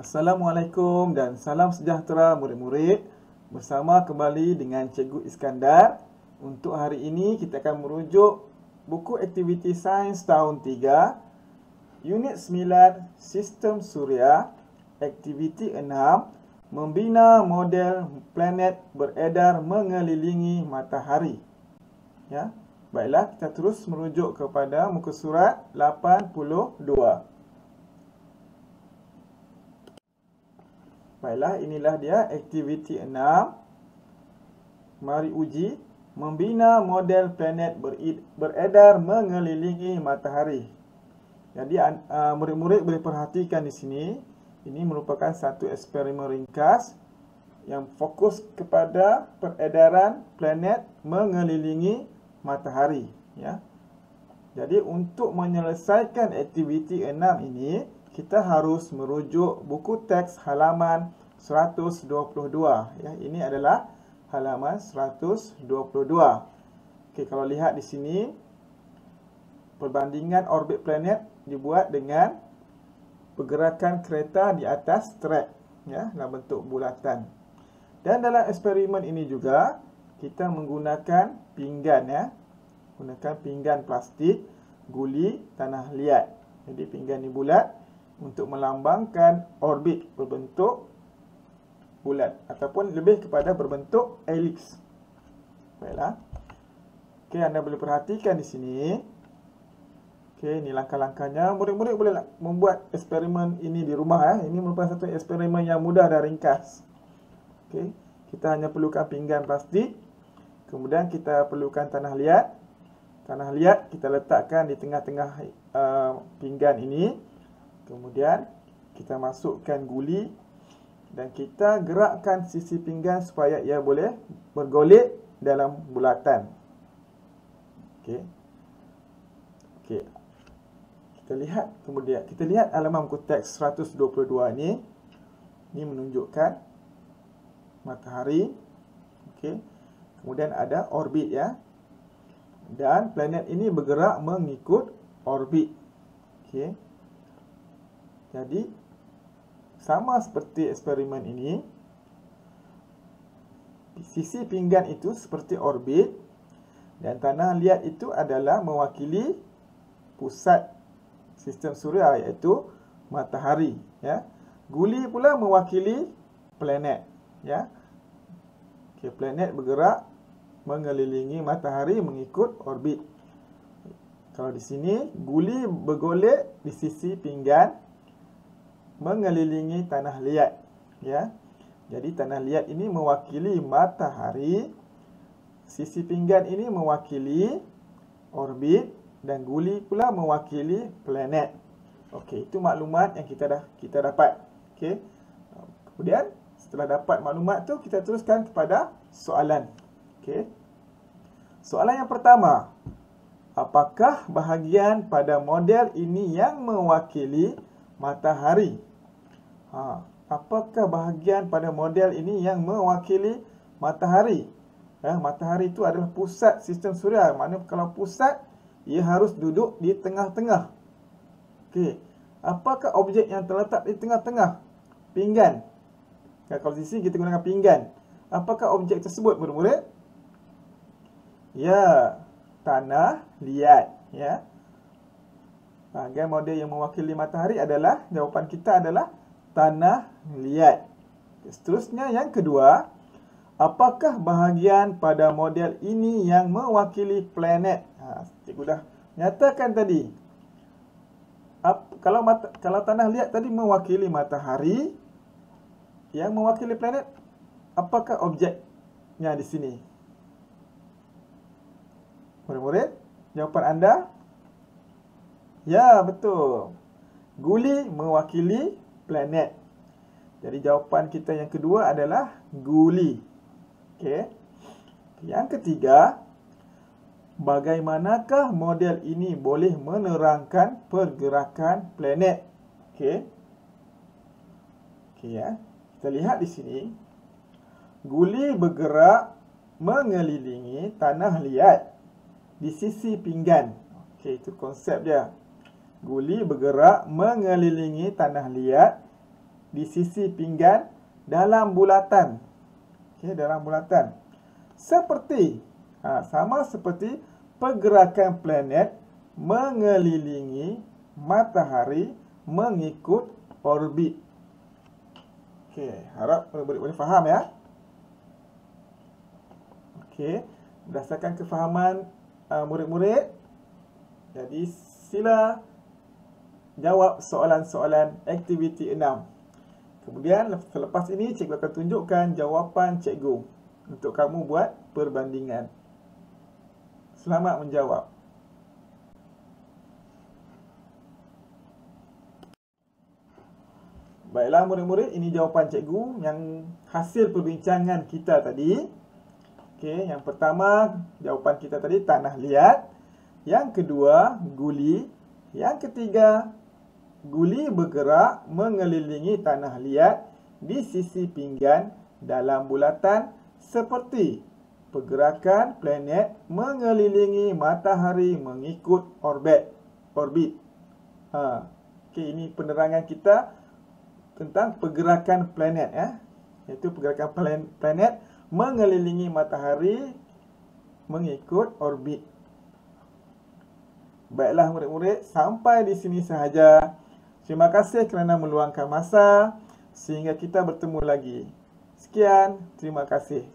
Assalamualaikum dan salam sejahtera murid-murid. Bersama kembali dengan Cikgu Iskandar. Untuk hari ini kita akan merujuk buku aktiviti sains tahun 3, Unit 9, Sistem Suria, aktiviti 6, membina model planet beredar mengelilingi matahari. Ya. Baiklah, kita terus merujuk kepada muka surat 82. Baiklah, inilah dia aktiviti 6. Mari uji membina model planet beredar mengelilingi matahari. Jadi murid-murid boleh perhatikan di sini, ini merupakan satu eksperimen ringkas yang fokus kepada peredaran planet mengelilingi matahari, ya. Jadi untuk menyelesaikan aktiviti 6 ini, kita harus merujuk buku teks halaman 122. Ya, ini adalah halaman 122. Okey, kalau lihat di sini, perbandingan orbit planet dibuat dengan pergerakan kereta di atas trek, ya, dalam bentuk bulatan. Dan dalam eksperimen ini juga kita menggunakan pinggan, ya. Gunakan pinggan plastik, guli, tanah liat. Jadi pinggan ini bulat untuk melambangkan orbit berbentuk bulat ataupun lebih kepada berbentuk elips. Baiklah. Okey, anda boleh perhatikan di sini. Okey, ini langkah-langkahnya. Murid-murid boleh membuat eksperimen ini di rumah, ya. Ini merupakan satu eksperimen yang mudah dan ringkas. Okey, kita hanya perlukan pinggan plastik. Kemudian kita perlukan tanah liat. Tanah liat kita letakkan di tengah-tengah pinggan ini. Kemudian kita masukkan guli dan kita gerakkan sisi pinggan supaya ia boleh bergolek dalam bulatan. Okey. Okey. Kita lihat kemudian, kita lihat halaman buku teks 122 ini. Ini menunjukkan matahari. Okey. Kemudian ada orbit, ya. Dan planet ini bergerak mengikut orbit. Okey. Jadi, sama seperti eksperimen ini, sisi pinggan itu seperti orbit dan tanah liat itu adalah mewakili pusat sistem suria, iaitu matahari, ya. Guli pula mewakili planet, ya. Okey, planet bergerak mengelilingi matahari mengikut orbit. Kalau di sini guli bergolek di sisi pinggan mengelilingi tanah liat, ya. Jadi tanah liat ini mewakili matahari, sisi pinggan ini mewakili orbit dan guli pula mewakili planet. Okey, itu maklumat yang kita dapat. Okey. Kemudian setelah dapat maklumat tu, kita teruskan kepada soalan. Okey. Soalan yang pertama, apakah bahagian pada model ini yang mewakili matahari? Apakah bahagian pada model ini yang mewakili matahari? Matahari itu adalah pusat sistem suria. Maknanya kalau pusat, ia harus duduk di tengah-tengah. Okey. Apakah objek yang terletak di tengah-tengah? Pinggan. Kalau di sini kita gunakan pinggan. Apakah objek tersebut, murid-murid? Ya, tanah liat, ya. Bahagian model yang mewakili matahari adalah, jawapan kita adalah tanah liat. Seterusnya yang kedua, apakah bahagian pada model ini yang mewakili planet? Cikgu dah nyatakan tadi. Kalau tanah liat tadi mewakili matahari, yang mewakili planet, apakah objeknya di sini? Murid-murid, jawapan anda? Ya, betul. Guli mewakili planet. Jadi jawapan kita yang kedua adalah guli. Okey. Yang ketiga, bagaimanakah model ini boleh menerangkan pergerakan planet? Okey. Okey, ya. Kita lihat di sini. Guli bergerak mengelilingi tanah liat di sisi pinggan. Okey, itu konsep dia. Guli bergerak mengelilingi tanah liat di sisi pinggan dalam bulatan. Okey, dalam bulatan. Seperti, sama seperti pergerakan planet mengelilingi matahari mengikut orbit. Okey, harap murid-murid boleh faham ya. Okey, berdasarkan kefahaman murid-murid, jadi sila jawab soalan-soalan aktiviti 6. Kemudian selepas ini cikgu akan tunjukkan jawapan cikgu untuk kamu buat perbandingan. Selamat menjawab. Baiklah murid-murid, ini jawapan cikgu yang hasil perbincangan kita tadi. Okey, yang pertama jawapan kita tadi tanah liat. Yang kedua guli. Yang ketiga guli bergerak mengelilingi tanah liat di sisi pinggan dalam bulatan seperti pergerakan planet mengelilingi matahari mengikut orbit. Okey, ini penerangan kita tentang pergerakan planet ya. Iaitu pergerakan planet mengelilingi matahari mengikut orbit. Baiklah murid-murid, sampai di sini sahaja. Terima kasih kerana meluangkan masa sehingga kita bertemu lagi. Sekian, terima kasih.